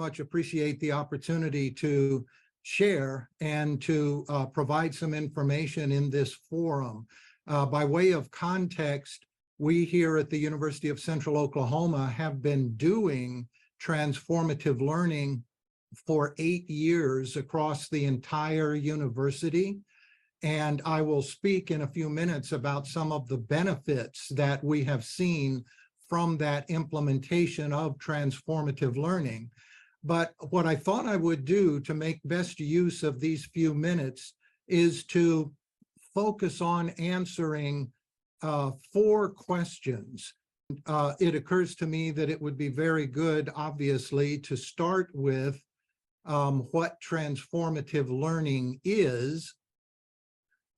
much appreciate the opportunity to share and to provide some information in this forum. By way of context, we here at the University of Central Oklahoma have been doing transformative learning for 8 years across the entire university. And I will speak in a few minutes about some of the benefits that we have seen from that implementation of transformative learning. But what I thought I would do to make best use of these few minutes is to focus on answering 4 questions. It occurs to me that it would be very good, obviously, to start with what transformative learning is,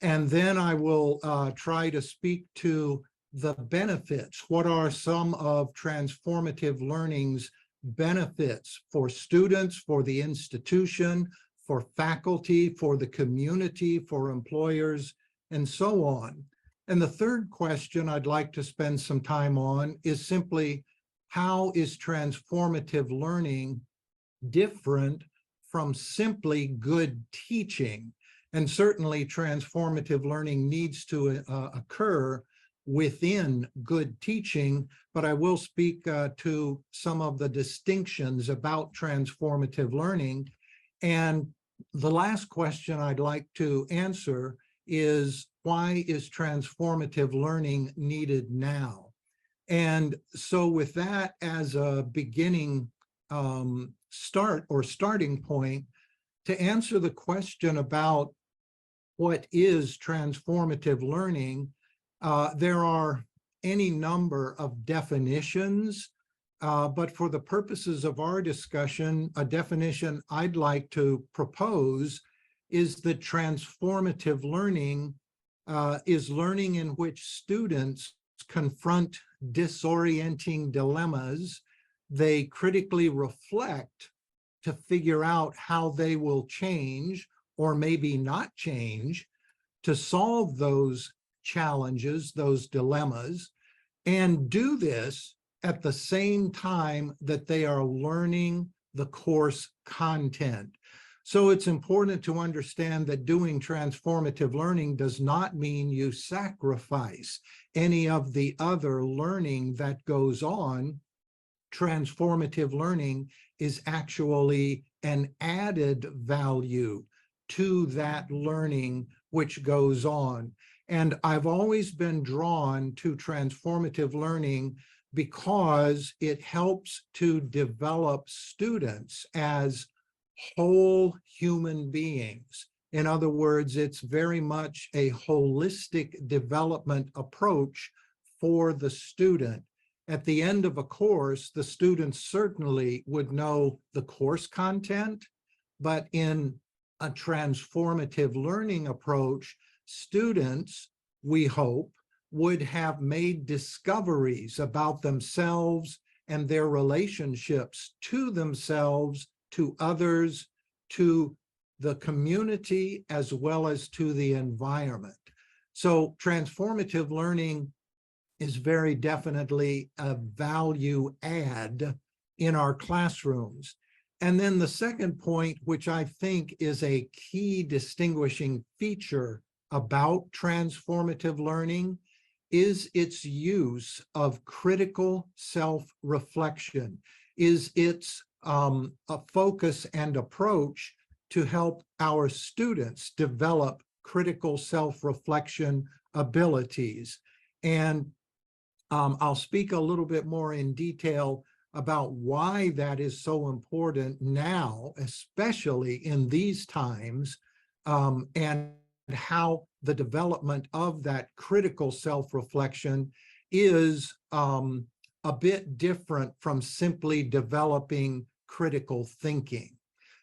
and then I will try to speak to the benefits. What are some of transformative learning's benefits for students, for the institution, for faculty, for the community, for employers, and so on. And the third question I'd like to spend some time on is simply, how is transformative learning different from simply good teaching? And certainly transformative learning needs to occur within good teaching, but I will speak to some of the distinctions about transformative learning. And the last question I'd like to answer is, why is transformative learning needed now? And so with that as a beginning starting point, to answer the question about what is transformative learning, there are any number of definitions, but for the purposes of our discussion, a definition I'd like to propose is that transformative learning is learning in which students confront disorienting dilemmas. They critically reflect to figure out how they will change, or maybe not change, to solve those challenges, those dilemmas, and do this at the same time that they are learning the course content. So it's important to understand that doing transformative learning does not mean you sacrifice any of the other learning that goes on. Transformative learning is actually an added value to that learning which goes on. And I've always been drawn to transformative learning because it helps to develop students as whole human beings. In other words, it's very much a holistic development approach for the student. At the end of a course, the students certainly would know the course content, but in a transformative learning approach, students, we hope, would have made discoveries about themselves and their relationships to themselves, to others, to the community, as well as to the environment. So transformative learning is very definitely a value add in our classrooms. And then the second point, which I think is a key distinguishing feature about transformative learning, is its use of critical self-reflection, is its a focus and approach to help our students develop critical self-reflection abilities. And I'll speak a little bit more in detail about why that is so important now, especially in these times, and how the development of that critical self-reflection is a bit different from simply developing critical thinking.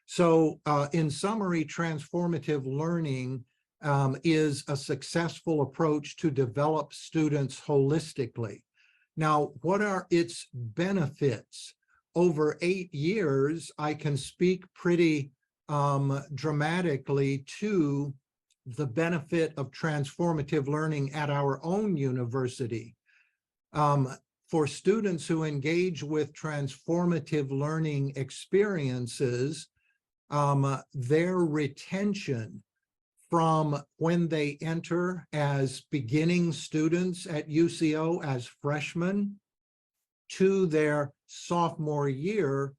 So in summary, transformative learning is a successful approach to develop students holistically. Now, what are its benefits? Over 8 years, I can speak pretty dramatically to the benefit of transformative learning at our own university. for students who engage with transformative learning experiences, their retention from when they enter as beginning students at UCO as freshmen to their sophomore year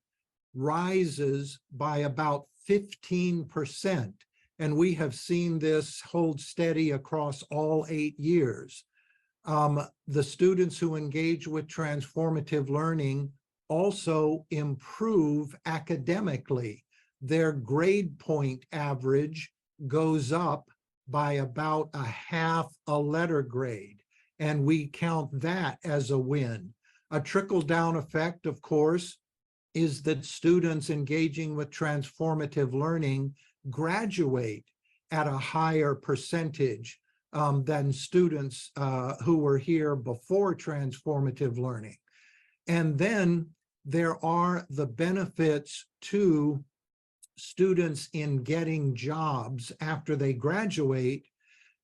rises by about 15%. And we have seen this hold steady across all 8 years. The students who engage with transformative learning also improve academically. Their grade point average goes up by about a half a letter grade, and we count that as a win. A trickle-down effect, of course, is that students engaging with transformative learning graduate at a higher percentage than students who were here before transformative learning. And then there are the benefits to students in getting jobs after they graduate,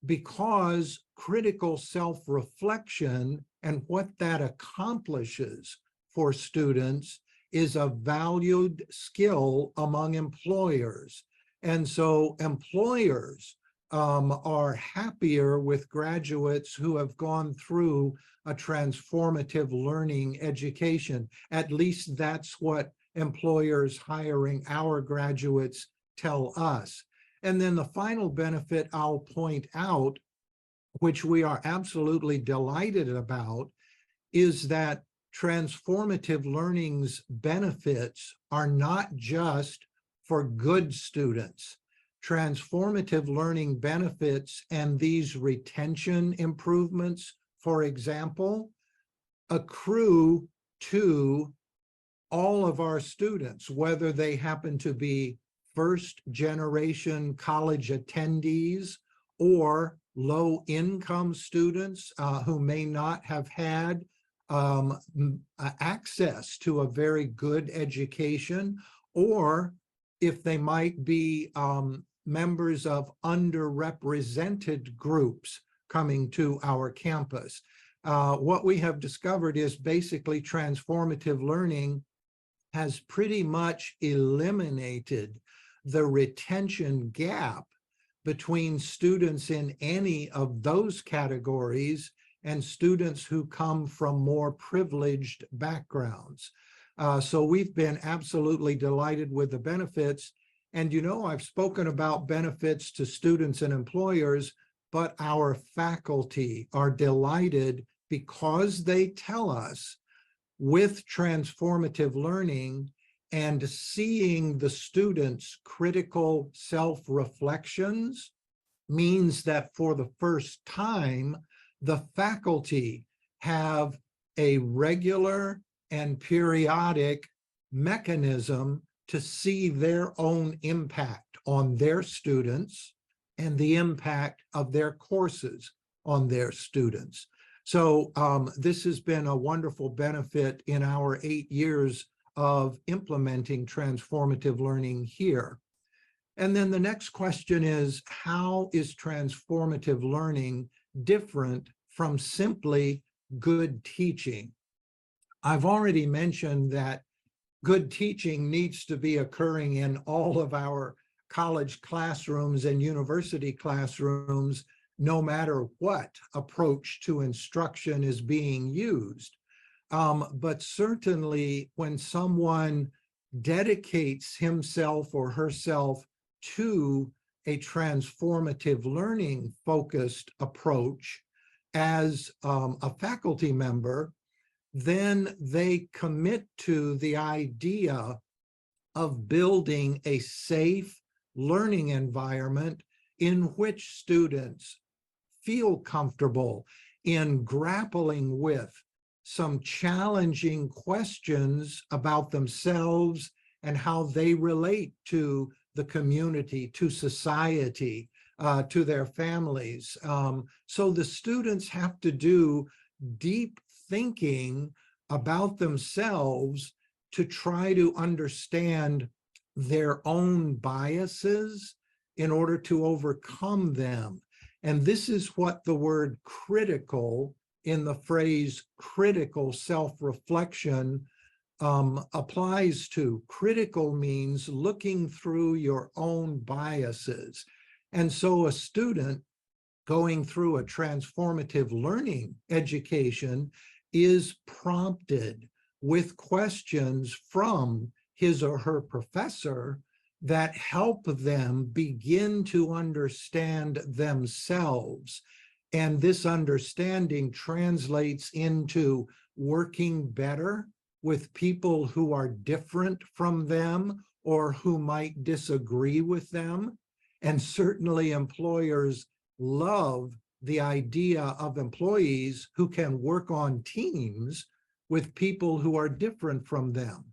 because critical self-reflection and what that accomplishes for students is a valued skill among employers. And so employers are happier with graduates who have gone through a transformative learning education. At least that's what employers hiring our graduates tell us. And then the final benefit I'll point out, which we are absolutely delighted about, is that transformative learning's benefits are not just for good students. Transformative learning benefits and these retention improvements, for example, accrue to all of our students, whether they happen to be first-generation college attendees or low-income students who may not have had access to a very good education, or if they might be members of underrepresented groups coming to our campus. What we have discovered is basically transformative learning has pretty much eliminated the retention gap between students in any of those categories and students who come from more privileged backgrounds. So we've been absolutely delighted with the benefits. And you know, I've spoken about benefits to students and employers, but our faculty are delighted because they tell us with transformative learning and seeing the students' critical self-reflections means that for the first time, the faculty have a regular and periodic mechanism to see their own impact on their students and the impact of their courses on their students. So this has been a wonderful benefit in our 8 years of implementing transformative learning here. And then the next question is, how is transformative learning different from simply good teaching? I've already mentioned that good teaching needs to be occurring in all of our college classrooms and university classrooms, no matter what approach to instruction is being used. But certainly when someone dedicates himself or herself to a transformative learning focused approach as a faculty member, then they commit to the idea of building a safe learning environment in which students feel comfortable in grappling with some challenging questions about themselves and how they relate to the community, to society, to their families. So the students have to do deep thinking about themselves to try to understand their own biases in order to overcome them. And this is what the word critical in the phrase critical self-reflection applies to. Critical means looking through your own biases. And so a student going through a transformative learning education is prompted with questions from his or her professor that help them begin to understand themselves. And this understanding translates into working better with people who are different from them or who might disagree with them. And certainly employers love the idea of employees who can work on teams with people who are different from them.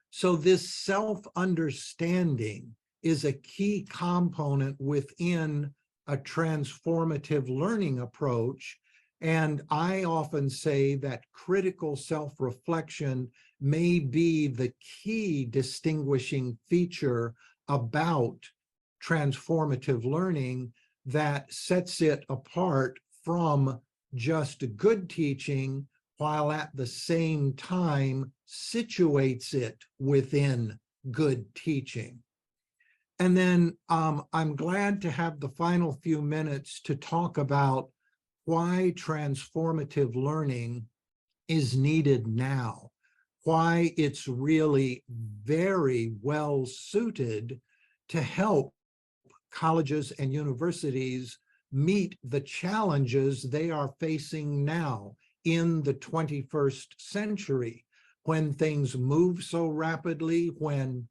So this self-understanding is a key component within a transformative learning approach. And I often say that critical self-reflection may be the key distinguishing feature about transformative learning that sets it apart from just good teaching, while at the same time situates it within good teaching. And then I'm glad to have the final few minutes to talk about why transformative learning is needed now, why it's really very well suited to help colleges and universities meet the challenges they are facing now in the 21st century, when things move so rapidly, when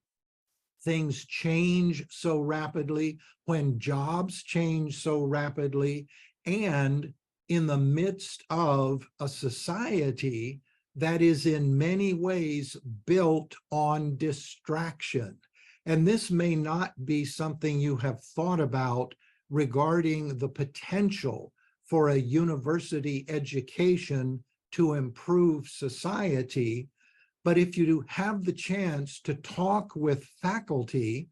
things change so rapidly, when jobs change so rapidly, and in the midst of a society that is in many ways built on distraction. And this may not be something you have thought about regarding the potential for a university education to improve society. But if you have the chance to talk with faculty,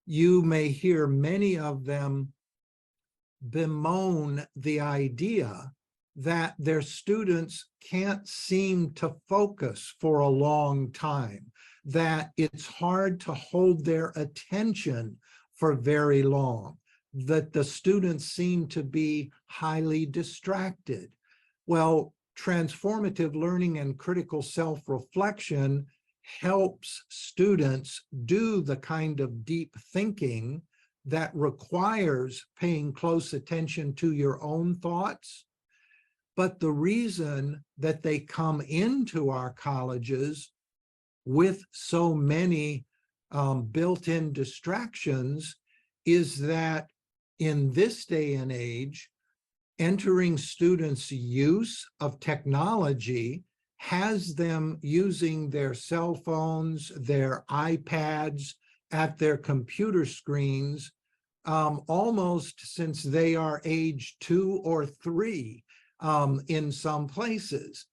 you may hear many of them bemoan the idea that their students can't seem to focus for a long time, that it's hard to hold their attention for very long, that the students seem to be highly distracted. Well, transformative learning and critical self-reflection helps students do the kind of deep thinking that requires paying close attention to your own thoughts. But the reason that they come into our colleges with so many built-in distractions is that in this day and age, entering students' use of technology has them using their cell phones, their iPads, at their computer screens, almost since they are age 2 or 3 in some places.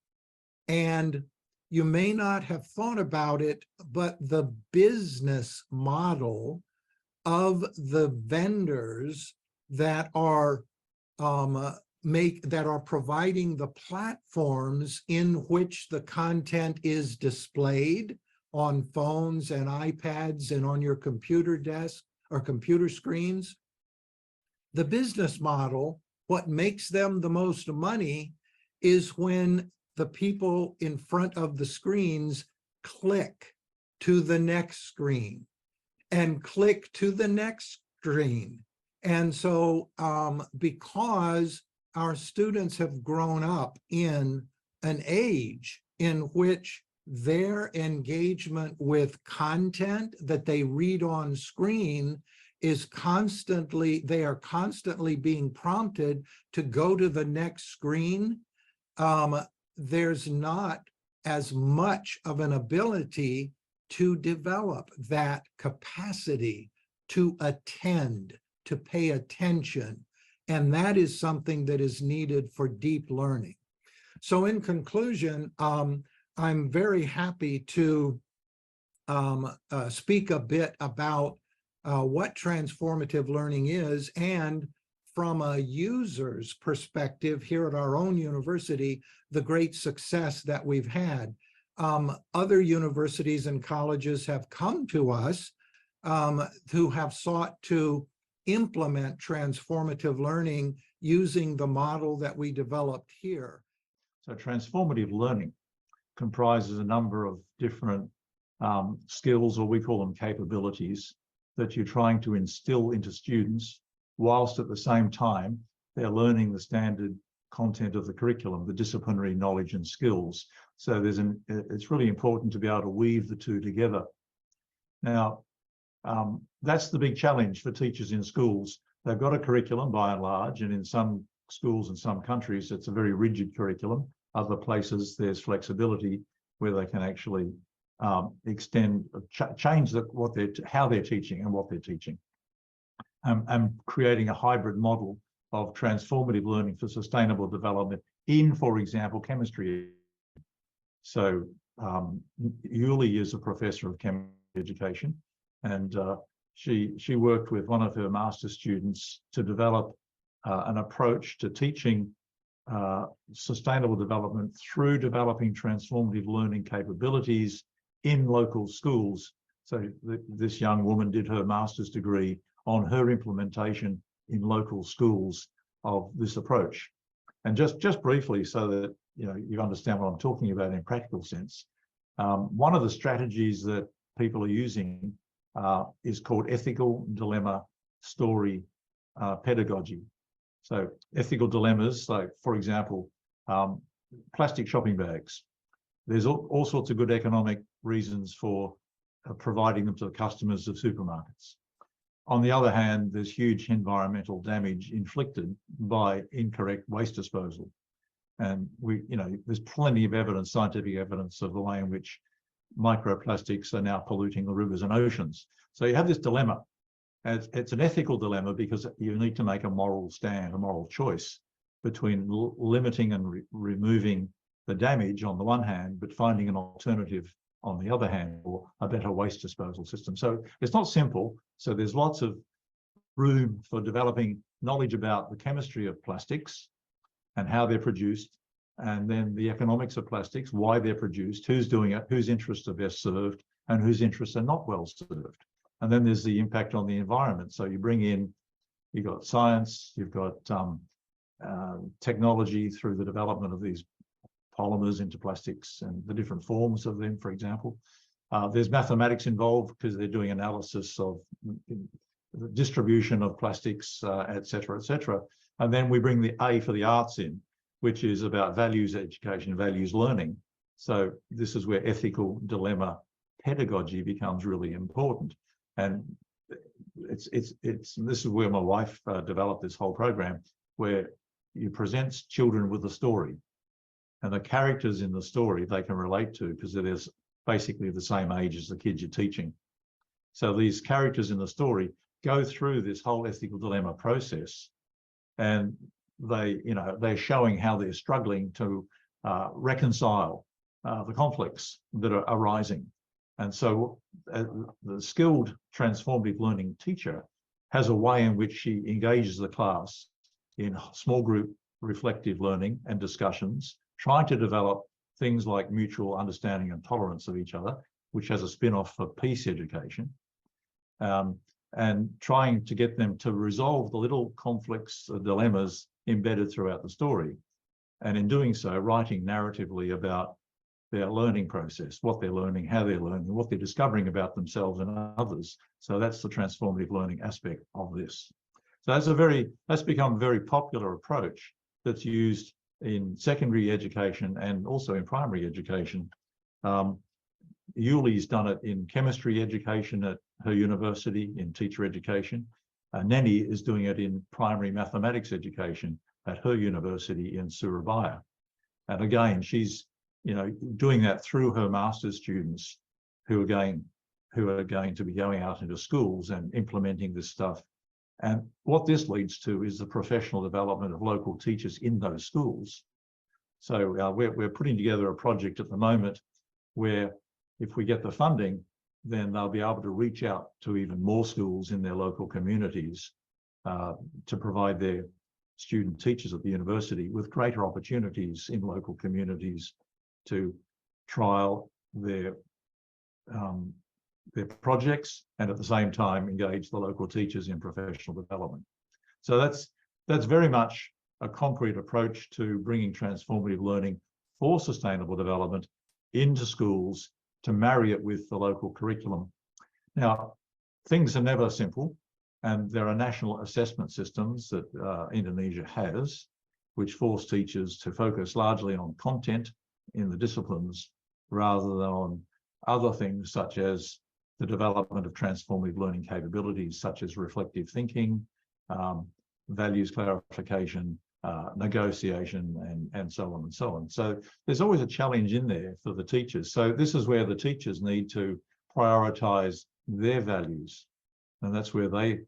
And you may not have thought about it, but the business model of the vendors that are providing the platforms in which the content is displayed on phones and iPads and on your computer desk or computer screens. The business model, what makes them the most money is when the people in front of the screens click to the next screen and click to the next screen. And so because our students have grown up in an age in which their engagement with content that they read on screen is constantly, they are constantly being prompted to go to the next screen, there's not as much of an ability to develop that capacity to attend, to pay attention. And that is something that is needed for deep learning. So in conclusion, I'm very happy to speak a bit about what transformative learning is, and from a user's perspective here at our own university, the great success that we've had. Other universities and colleges have come to us who have sought to implement transformative learning using the model that we developed here. So transformative learning comprises a number of different skills, or we call them capabilities, that you're trying to instill into students, whilst at the same time they're learning the standard content of the curriculum, the disciplinary knowledge and skills. So it's really important to be able to weave the two together. Now, that's the big challenge for teachers in schools. They've got a curriculum by and large, and in some schools and some countries, it's a very rigid curriculum. Other places, there's flexibility where they can actually extend, change how they're teaching and what they're teaching. And creating a hybrid model of transformative learning for sustainable development in, for example, chemistry. So Yuli is a professor of chemistry education, and she worked with one of her master's students to develop an approach to teaching sustainable development through developing transformative learning capabilities in local schools. So this young woman did her master's degree on her implementation in local schools of this approach. And just briefly, so that you understand what I'm talking about in practical sense, one of the strategies that people are using is called ethical dilemma story pedagogy. So ethical dilemmas, like, for example, plastic shopping bags. There's all sorts of good economic reasons for providing them to the customers of supermarkets. On the other hand, there's huge environmental damage inflicted by incorrect waste disposal. And there's plenty of evidence, scientific evidence, of the way in which microplastics are now polluting the rivers and oceans. So you have this dilemma. It's an ethical dilemma because you need to make a moral stand, a moral choice between limiting and removing the damage on the one hand, but finding an alternative on the other hand, or a better waste disposal system. So it's not simple. So there's lots of room for developing knowledge about the chemistry of plastics and how they're produced, and then the economics of plastics, why they're produced, who's doing it, whose interests are best served, and whose interests are not well served. And then there's the impact on the environment. So you've got science, you've got technology through the development of these polymers into plastics and the different forms of them, for example. There's mathematics involved because they're doing analysis of the distribution of plastics, et cetera, And then we bring the A for the arts in, which is about values education, values learning. So this is where ethical dilemma pedagogy becomes really important. And this is where my wife developed this whole program, where you present children with a story, and the characters in the story they can relate to because they're basically the same age as the kids you're teaching. So these characters in the story go through this whole ethical dilemma process, and they're showing how they're struggling to reconcile the conflicts that are arising. And so the skilled transformative learning teacher has a way in which she engages the class in small group reflective learning and discussions, trying to develop things like mutual understanding and tolerance of each other, which has a spin-off for peace education, and trying to get them to resolve the little conflicts or dilemmas embedded throughout the story. And in doing so, writing narratively about their learning process, what they're learning, how they're learning, what they're discovering about themselves and others. So that's the transformative learning aspect of this. So that's become a very popular approach that's used in secondary education and also in primary education. Yuli's done it in chemistry education at her university, in teacher education. Neni is doing it in primary mathematics education at her university in Surabaya. And again, she's doing that through her master's students who are going to be going out into schools and implementing this stuff. And what this leads to is the professional development of local teachers in those schools. So we're putting together a project at the moment where if we get the funding, then they'll be able to reach out to even more schools in their local communities to provide their student teachers at the university with greater opportunities in local communities to trial their projects and at the same time engage the local teachers in professional development. So that's very much a concrete approach to bringing transformative learning for sustainable development into schools to marry it with the local curriculum. Now, things are never simple, and there are national assessment systems that Indonesia has, which force teachers to focus largely on content in the disciplines rather than on other things such as the development of transformative learning capabilities, such as reflective thinking, values clarification, negotiation, and so on and so on. So there's always a challenge in there for the teachers. So this is where the teachers need to prioritize their values, and that's where they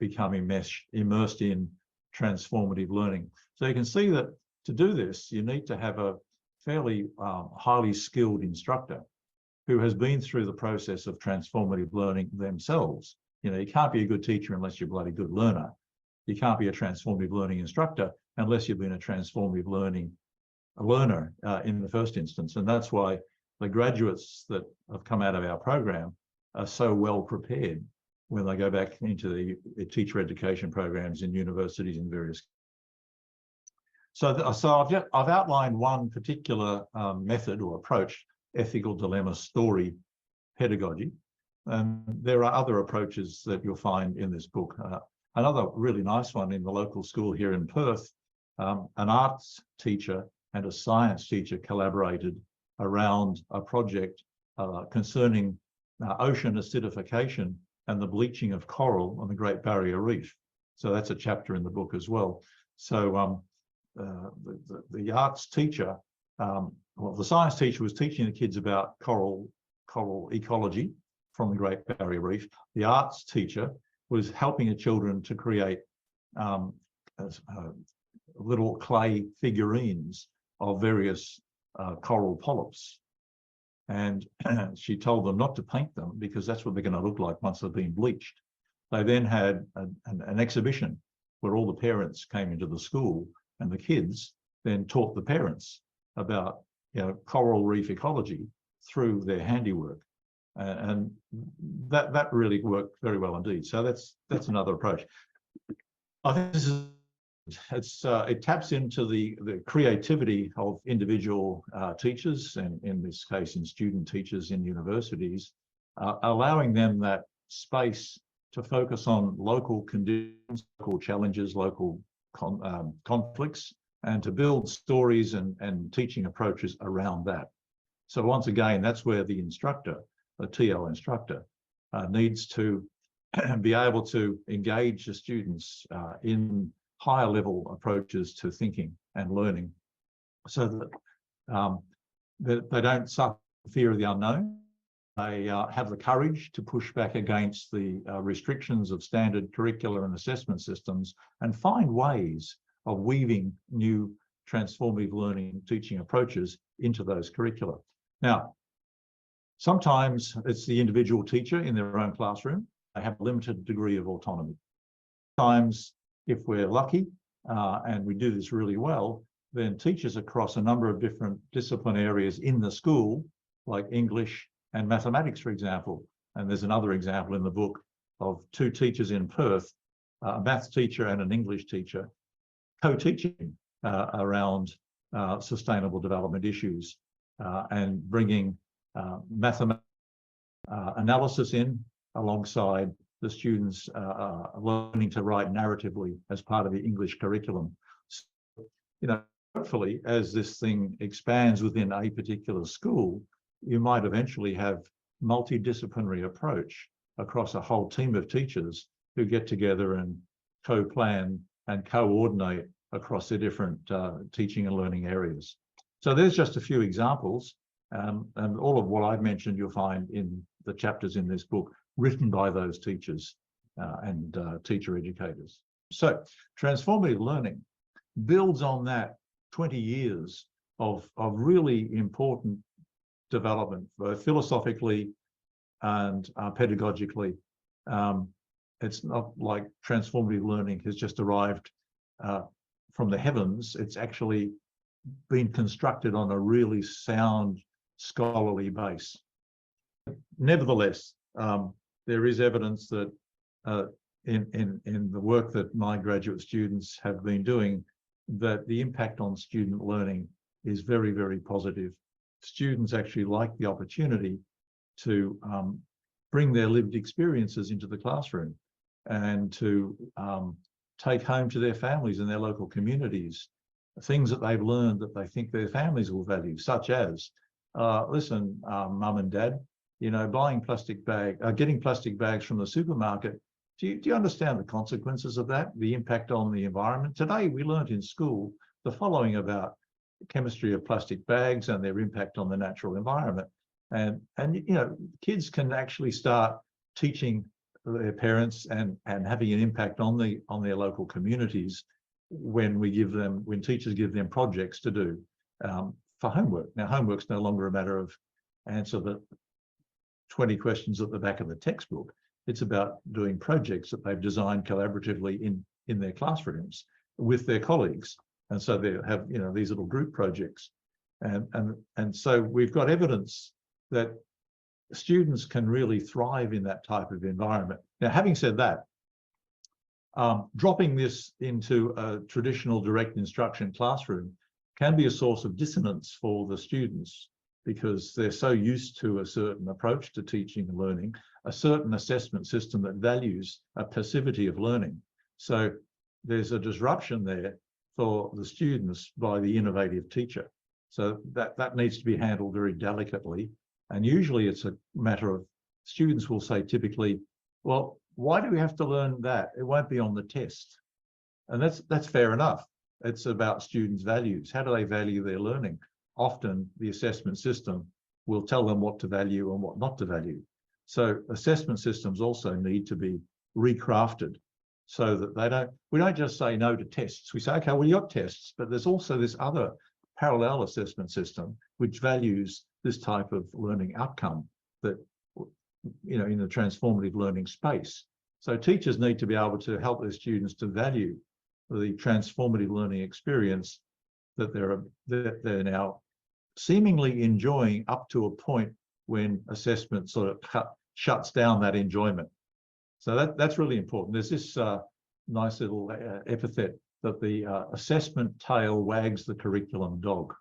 become immersed in transformative learning. So you can see that to do this, you need to have a fairly highly skilled instructor who has been through the process of transformative learning themselves. You know, you can't be a good teacher unless you're a bloody good learner. You can't be a transformative learning instructor unless you've been a transformative learner in the first instance. And that's why the graduates that have come out of our program are so well prepared when they go back into the teacher education programs in universities in various. So I've outlined one particular method or approach, ethical dilemma story pedagogy. And there are other approaches that you'll find in this book. Another really nice one in the local school here in Perth, an arts teacher and a science teacher collaborated around a project concerning ocean acidification and the bleaching of coral on the Great Barrier Reef. So that's a chapter in the book as well. So the arts teacher, well, the science teacher was teaching the kids about coral ecology from the Great Barrier Reef. The arts teacher was helping the children to create little clay figurines of various coral polyps. And she told them not to paint them because that's what they're going to look like once they've been bleached. They then had an exhibition where all the parents came into the school, and the kids then taught the parents about, you know, coral reef ecology through their handiwork. And that really worked very well indeed. So that's another approach. I think this is it taps into the creativity of individual teachers, and in this case, in student teachers in universities, allowing them that space to focus on local conditions, local challenges, local conflicts, and to build stories and teaching approaches around that. So once again, that's where the instructor, a TL instructor, needs to be able to engage the students in higher level approaches to thinking and learning, so that they don't suffer fear of the unknown. They have the courage to push back against the restrictions of standard curricular and assessment systems and find ways of weaving new transformative learning teaching approaches into those curricula. Now, sometimes it's the individual teacher in their own classroom. They have a limited degree of autonomy. Sometimes, if we're lucky and we do this really well, then teachers across a number of different discipline areas in the school, like English and mathematics, for example. And there's another example in the book of two teachers in Perth, a maths teacher and an English teacher, co-teaching around sustainable development issues and bringing mathematics analysis in alongside the students learning to write narratively as part of the English curriculum. So, you know, hopefully, as this thing expands within a particular school, you might eventually have multidisciplinary approach across a whole team of teachers who get together and co-plan and coordinate across the different teaching and learning areas. So there's just a few examples, and all of what I've mentioned you'll find in the chapters in this book written by those teachers and teacher educators. So transformative learning builds on that 20 years of really important development, both philosophically and pedagogically, it's not like transformative learning has just arrived from the heavens. It's actually been constructed on a really sound scholarly base. Nevertheless, there is evidence that in the work that my graduate students have been doing, that the impact on student learning is very, very positive. Students actually like the opportunity to bring their lived experiences into the classroom and to take home to their families and their local communities things that they've learned that they think their families will value, such as, listen, mum and dad, you know, getting plastic bags from the supermarket. Do you understand the consequences of that, the impact on the environment? Today, we learnt in school the following about the chemistry of plastic bags and their impact on the natural environment. And you know, kids can actually start teaching their parents and having an impact on their local communities when teachers give them projects to do for homework. Now, homework's no longer a matter of answer the 20 questions at the back of the textbook. It's about doing projects that they've designed collaboratively in their classrooms with their colleagues. And so they have, you know, these little group projects. And so we've got evidence that students can really thrive in that type of environment. Now, having said that, dropping this into a traditional direct instruction classroom can be a source of dissonance for the students because they're so used to a certain approach to teaching and learning, a certain assessment system that values a passivity of learning. So there's a disruption there for the students by the innovative teacher. So that needs to be handled very delicately. And usually it's a matter of students will say typically, well, why do we have to learn that? It won't be on the test. And that's fair enough. It's about students' values. How do they value their learning? Often the assessment system will tell them what to value and what not to value. So assessment systems also need to be recrafted so that we don't just say no to tests. We say, okay, well, you got tests, but there's also this other parallel assessment system which values this type of learning outcome that, you know, in the transformative learning space. So teachers need to be able to help their students to value the transformative learning experience that they're now seemingly enjoying up to a point when assessment sort of shuts down that enjoyment. So that's really important. There's this nice little epithet that the assessment tail wags the curriculum dog.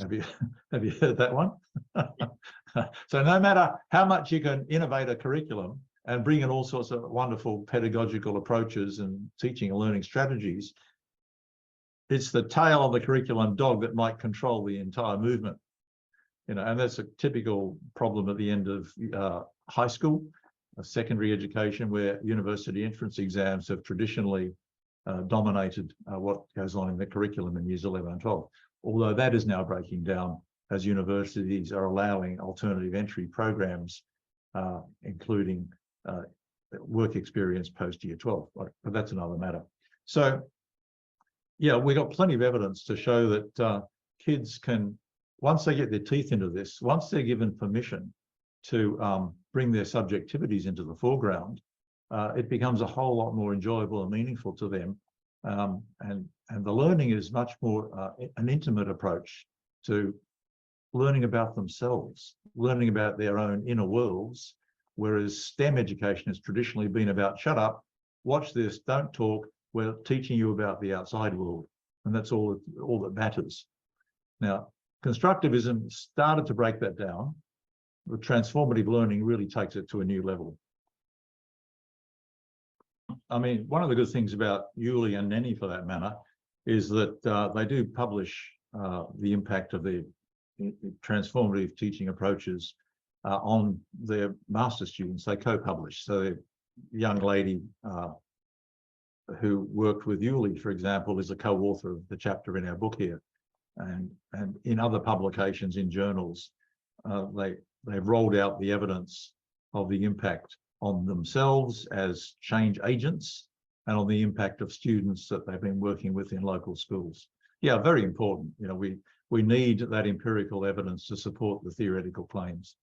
Have you heard that one? So no matter how much you can innovate a curriculum and bring in all sorts of wonderful pedagogical approaches and teaching and learning strategies, it's the tail of the curriculum dog that might control the entire movement. You know, and that's a typical problem at the end of high school, secondary education, where university entrance exams have traditionally dominated what goes on in the curriculum in years 11 and 12. Although that is now breaking down as universities are allowing alternative entry programs, including work experience post year 12, but that's another matter. So yeah, we got plenty of evidence to show that kids can, once they get their teeth into this, once they're given permission to bring their subjectivities into the foreground, it becomes a whole lot more enjoyable and meaningful to them. And the learning is much more an intimate approach to learning about themselves, learning about their own inner worlds, whereas STEM education has traditionally been about shut up, watch this, don't talk, we're teaching you about the outside world, and that's all that matters. Now, constructivism started to break that down. The transformative learning really takes it to a new level. I mean, one of the good things about Yuli and Nenny, for that matter, is that they do publish the impact of the transformative teaching approaches on their master students. They co-publish. So the young lady who worked with Yuli, for example, is a co-author of the chapter in our book here. And in other publications in journals, they've rolled out the evidence of the impact on themselves as change agents and on the impact of students that they've been working with in local schools. Yeah, very important. You know, we need that empirical evidence to support the theoretical claims.